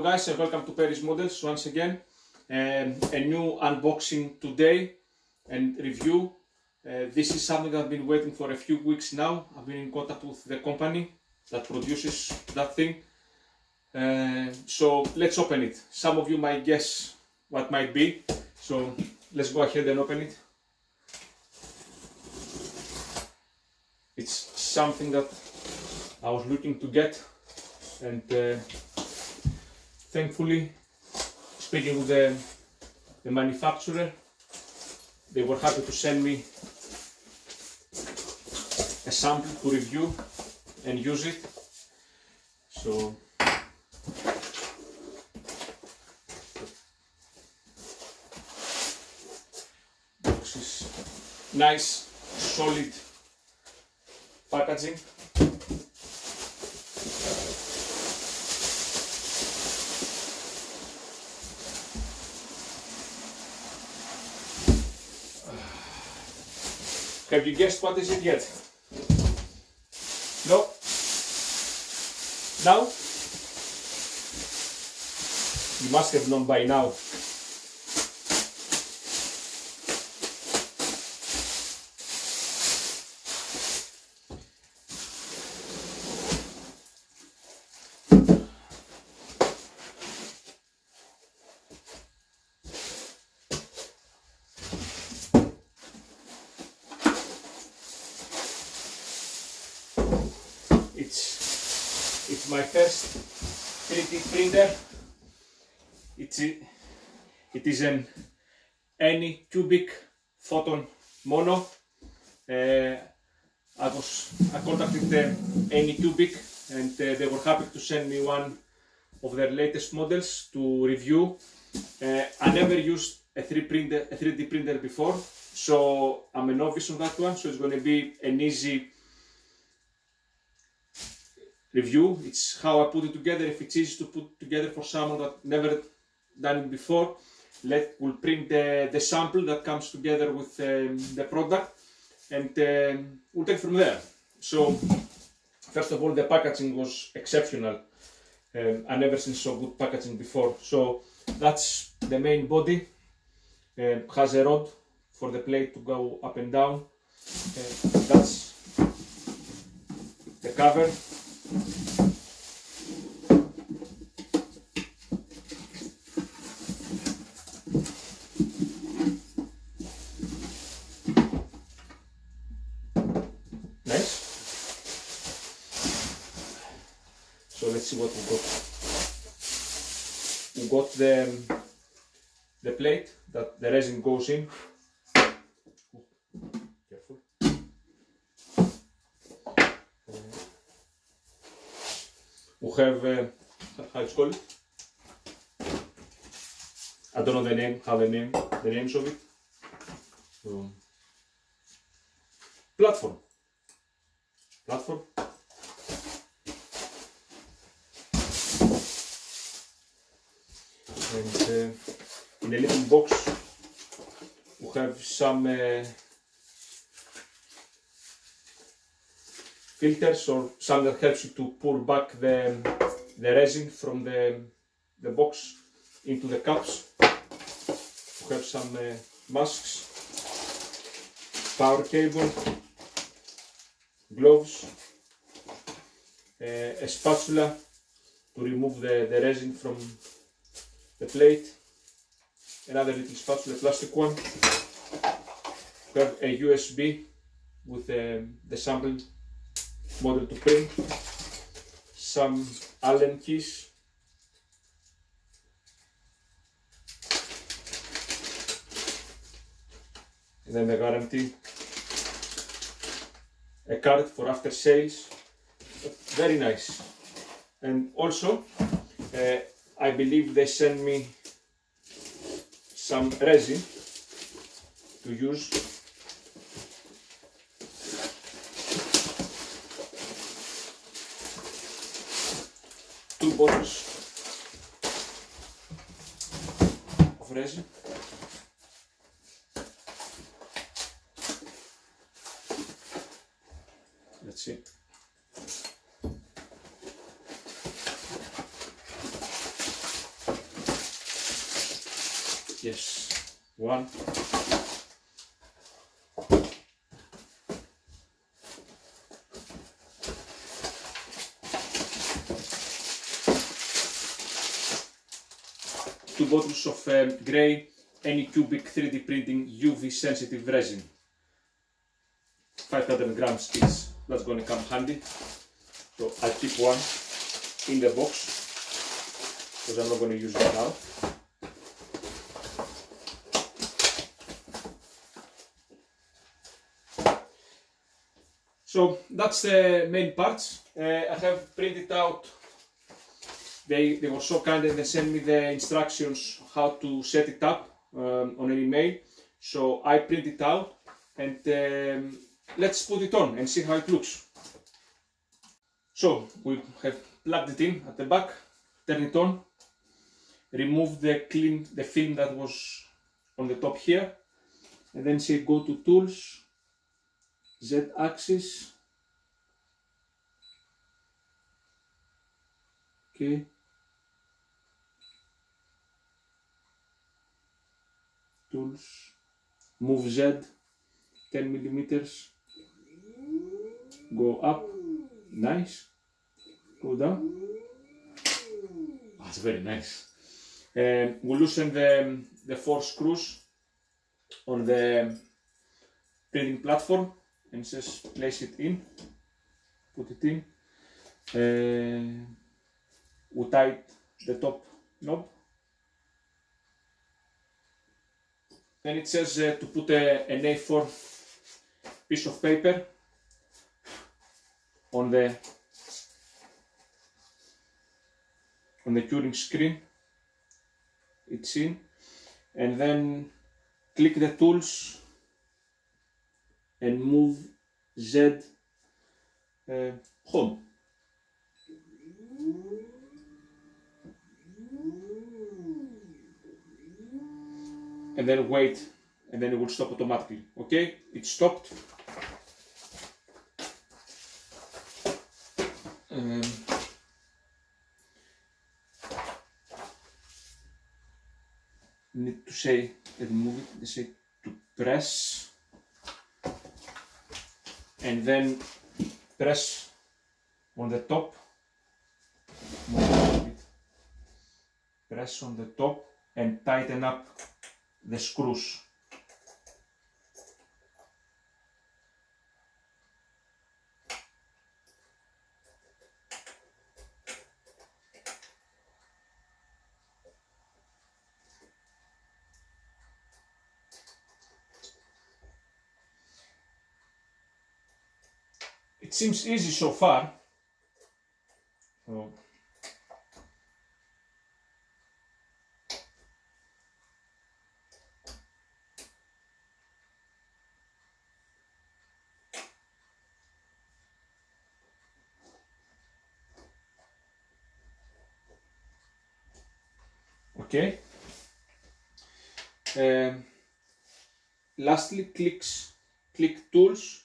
guys and welcome to Perry's Models once again. A new unboxing today and review. This is something I've been waiting for a few weeks now. I've been in contact with the company that produces that thing. So let's open it. Some of you might guess what might be. So let's go ahead and open it. It's something that I was looking to get, and thankfully, speaking with the manufacturer, they were happy to send me a sample to review and use it. So this is nice, solid packaging. Have you guessed what is it yet? No? Now? You must have known by now. It's my first 3D printer. It is an Anycubic Photon Mono. I contacted Anycubic and they were happy to send me one of their latest models to review. I never used a 3D printer before, so I'm a novice on that one, so it's going to be an easy review. It's how I put it together. If it's easy to put together for someone that never done it before, we'll print the sample that comes together with the product, and we'll take it from there. So first of all, the packaging was exceptional. I never seen so good packaging before. So that's the main body. Has a rod for the plate to go up and down. That's the cover. Nice. So let's see what we got. We got the plate that the resin goes in. Careful. We have how it's called. I don't know the name. The names of it. So, platform. And in a little box we have some filters or something that helps you to pour back the resin from the box into the cups. We have some masks, power cable, gloves, a spatula to remove the resin from the plate, another little spatula, plastic one. We have a USB with the sample model to print, some Allen keys, and then the guarantee, a card for after sales. Very nice. And also I believe they sent me some resin to use. Two bottles of resin. Let's see. Yes, one. Two bottles of grey Anycubic 3D printing UV sensitive resin. 500 grams each. That's going to come handy. So I'll keep one in the box because I'm not going to use it now. So that's the main parts. I have printed out. They were so kind and they sent me the instructions how to set it up on an email. So I print it out and let's put it on and see how it looks. So we have plugged it in at the back, turn it on, remove the film that was on the top here, and then say go to Tools, Z-axis, okay, Tools, move Z, 10 millimeters, go up, nice, go down, that's very nice. We'll loosen the 4 screws on the printing platform and just place it in, put it in. We tighten the top knob. Then it says to put an A4 piece of paper on the curing screen. It's in, and then click the tools and move Z home. And then wait, and then it will stop automatically. Okay, it stopped. Need to say and move it. They say to press, and then press on the top. Press on the top and tighten up the screws. It seems easy so far. So okay. Lastly, click Tools.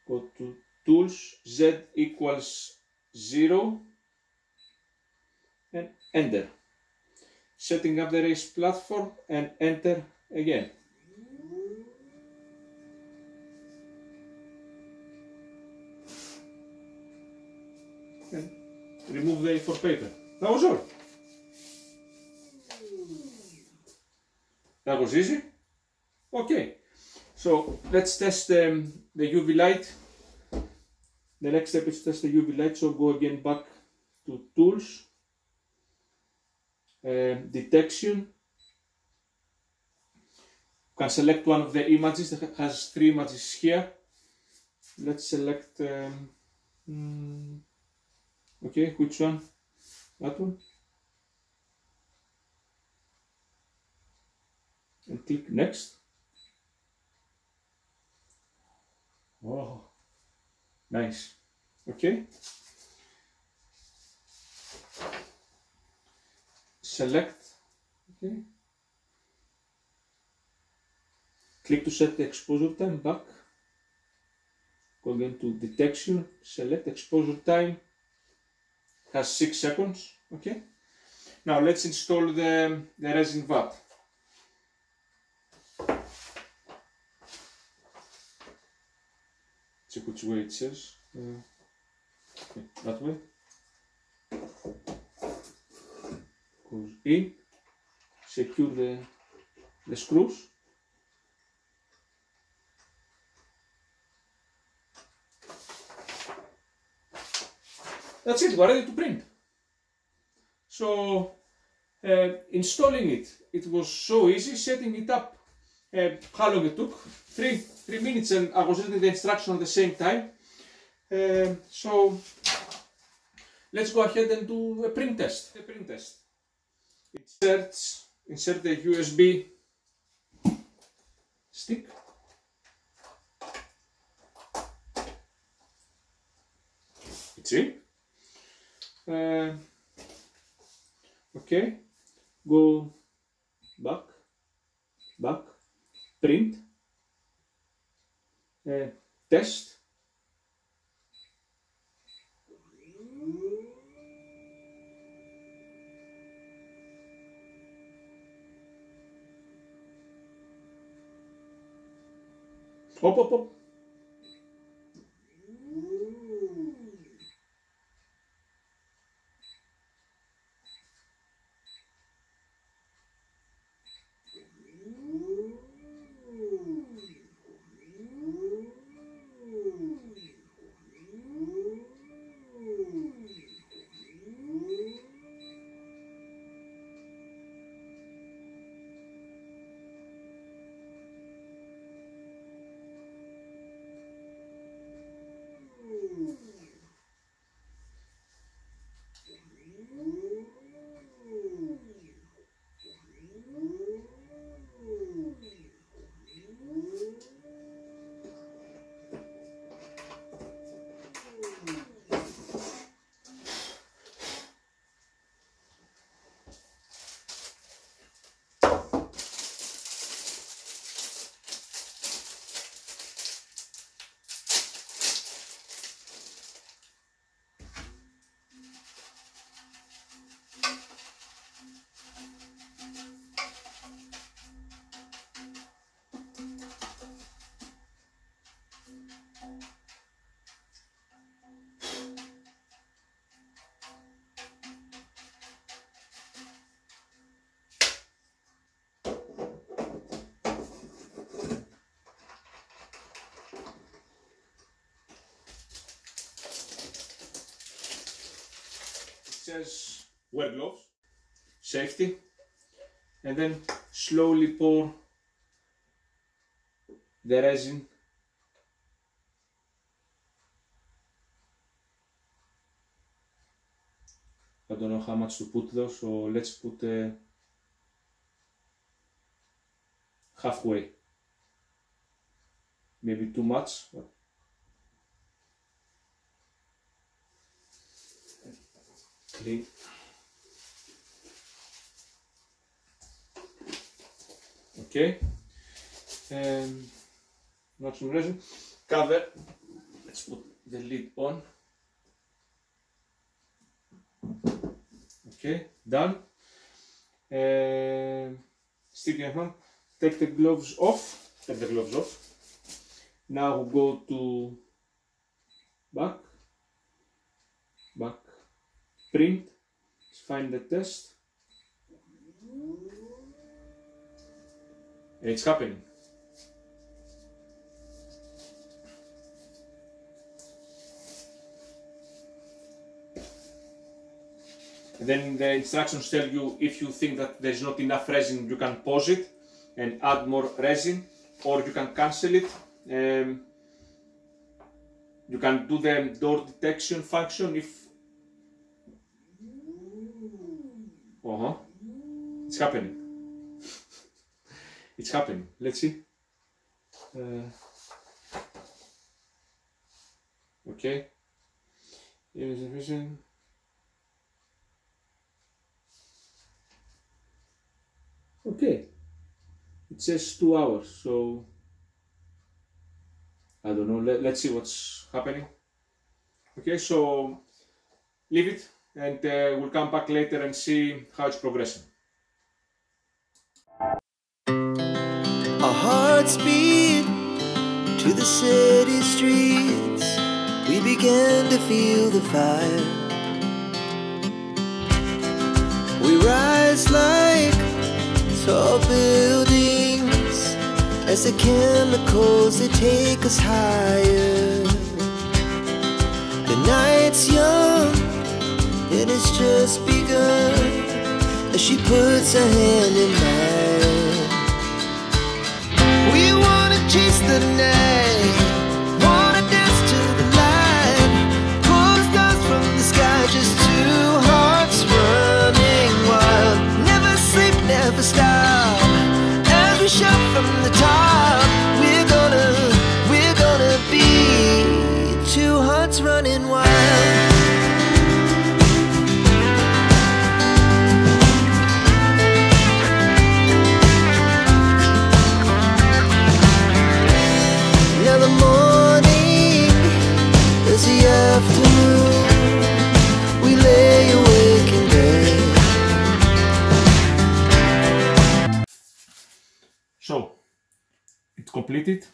Go to Tools, Z equals 0, and enter. Setting up the raised platform and enter again. And remove the A4 paper. That was all. That was easy. Okay, so let's test the UV light. The next step is to test the UV light, so go again back to Tools, Detection. You can select one of the images that has 3 images here. Let's select, okay, which one? That one. And click Next. Oh, nice. Okay. Select. Okay. Click to set the exposure time back. Go again to Detection. Select exposure time. Has 6 seconds. Okay. Now let's install the resin vat. Check which way it says. Okay, that way. Goes in. Secure the screws. That's it, we're ready to print. So installing it was so easy. Setting it up, how long it took? 3 minutes, and I was reading the instruction at the same time. So let's go ahead and do a print test. Insert the USB stick. It's in. Okay, go back, print, test. Hop. Says wear gloves, safety, and then slowly pour the resin I don't know how much to put though, so let's put halfway, maybe too much, but clean. Okay, not some resin. Cover. Let's put the lid on. Okay, done. Stick your hand. Take the gloves off. Take the gloves off. Now go to back. Print. Let's find the test. And it's happening. And then the instructions tell you if you think that there's not enough resin, you can pause it and add more resin, or you can cancel it. You can do the door detection function if it's happening. It's happening. Let's see. Okay. Okay. It says 2 hours, so I don't know. Let's see what's happening. Okay, so leave it and we'll come back later and see how it's progressing. Our hearts beat to the city streets. We began to feel the fire. We rise like tall buildings as the chemicals, they take us higher. The night's young and it's just begun as she puts her hand in mine. We wanna chase the night, wanna dance to the light, pull the stars from the sky, just two hearts running wild. Never sleep, never stop, as we shout from the top. We're gonna be two hearts running wild. Now the morning is the afternoon. We lay awake in bed. So, it completed.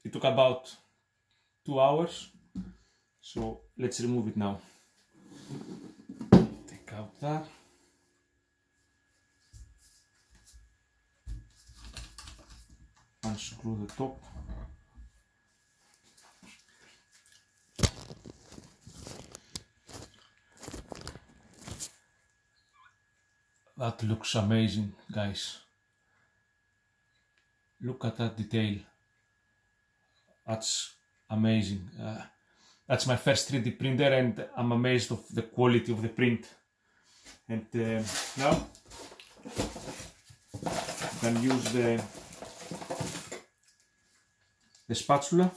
It took about 2 hours. So, let's remove it now. Take out that. Unscrew the top. That looks amazing, guys. Look at that detail. That's amazing. That's my first 3D printer and I'm amazed of the quality of the print. And now you can use the spatula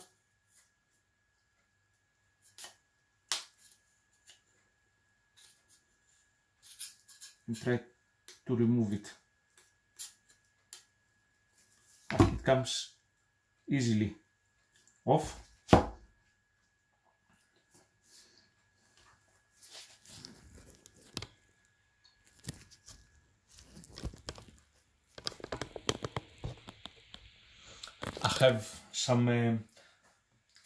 and try to remove it. It comes easily off. I have some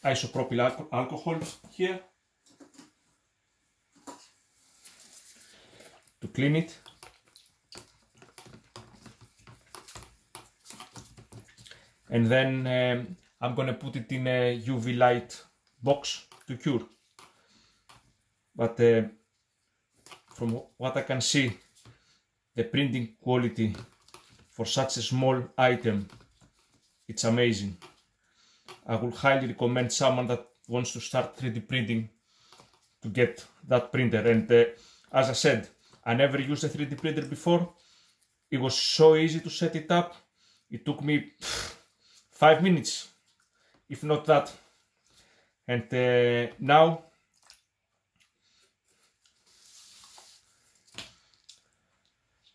isopropyl alcohol here to clean it. And then I'm gonna put it in a UV light box to cure. But from what I can see, the printing quality for such a small item, it's amazing. I would highly recommend someone that wants to start 3D printing to get that printer. And as I said, I never used a 3D printer before. It was so easy to set it up. It took me 5 minutes, if not that. And now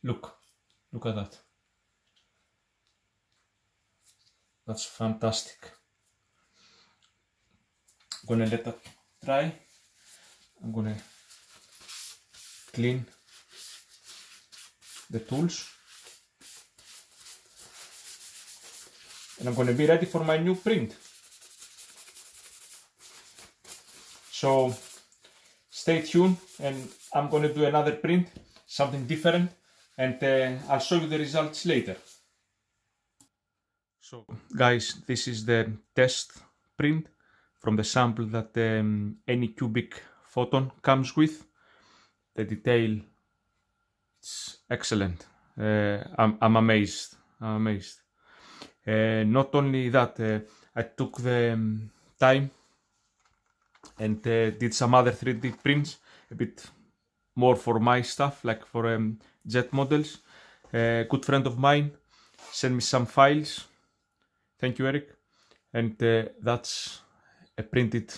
look at that. That's fantastic. I'm gonna let that dry. I'm gonna clean the tools. And I'm gonna be ready for my new print. So stay tuned and I'm gonna do another print, something different, and I'll show you the results later. So guys, this is the test print from the sample that Anycubic Photon comes with. The detail, it's excellent. I'm amazed. Not only that, I took the time and did some other 3D prints, a bit more for my stuff, like for jet models. A good friend of mine sent me some files. Thank you, Eric. And that's a printed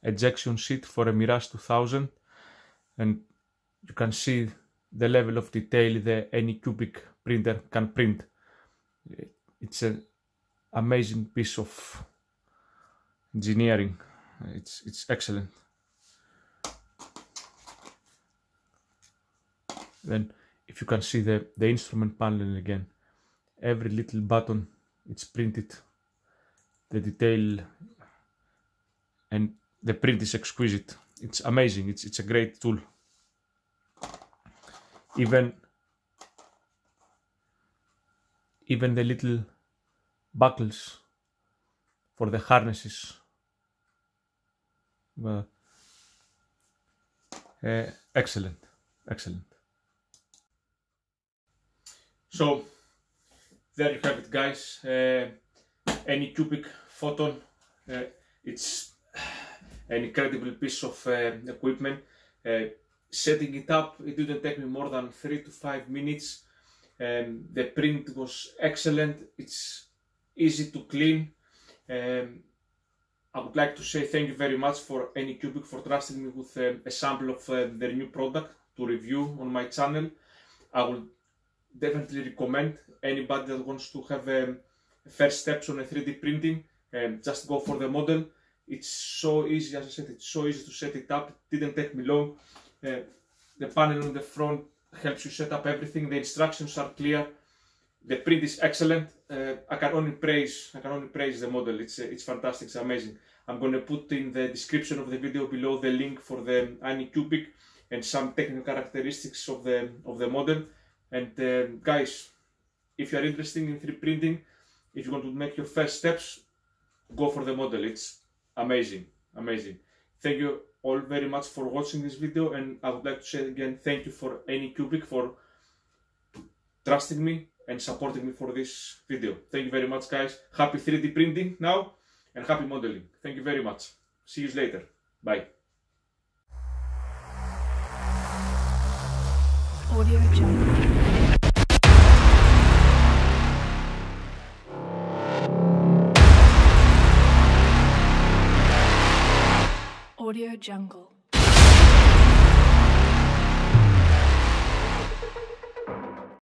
ejection seat for a Mirage 2000. And you can see the level of detail the Anycubic printer can print. It's an amazing piece of engineering. It's excellent. Then if you can see the instrument panel again, every little button, it's printed, the detail, and the print is exquisite. It's amazing. It's a great tool. Even the little buckles for the harnesses. Excellent. So there you have it, guys. Anycubic Photon. It's an incredible piece of equipment. Setting it up, it didn't take me more than 3 to 5 minutes. The print was excellent. It's easy to clean. I would like to say thank you very much for Anycubic for trusting me with a sample of their new product to review on my channel. I will definitely recommend anybody that wants to have first steps on a 3D printing, just go for the model. It's so easy, as I said, it's so easy to set it up. It didn't take me long. The panel on the front helps you set up everything. The instructions are clear. The print is excellent. I can only praise the model. It's fantastic. It's amazing. I'm going to put in the description of the video below the link for the Anycubic and some technical characteristics of the model. And guys, if you are interested in 3D printing, if you want to make your first steps, go for the model. It's amazing. Thank you all very much for watching this video, and I would like to say again thank you for Anycubic for trusting me and supporting me for this video. Thank you very much, guys. Happy 3D printing now and happy modeling. Thank you very much. See you later. Bye. Audio Jungle. Audio Jungle.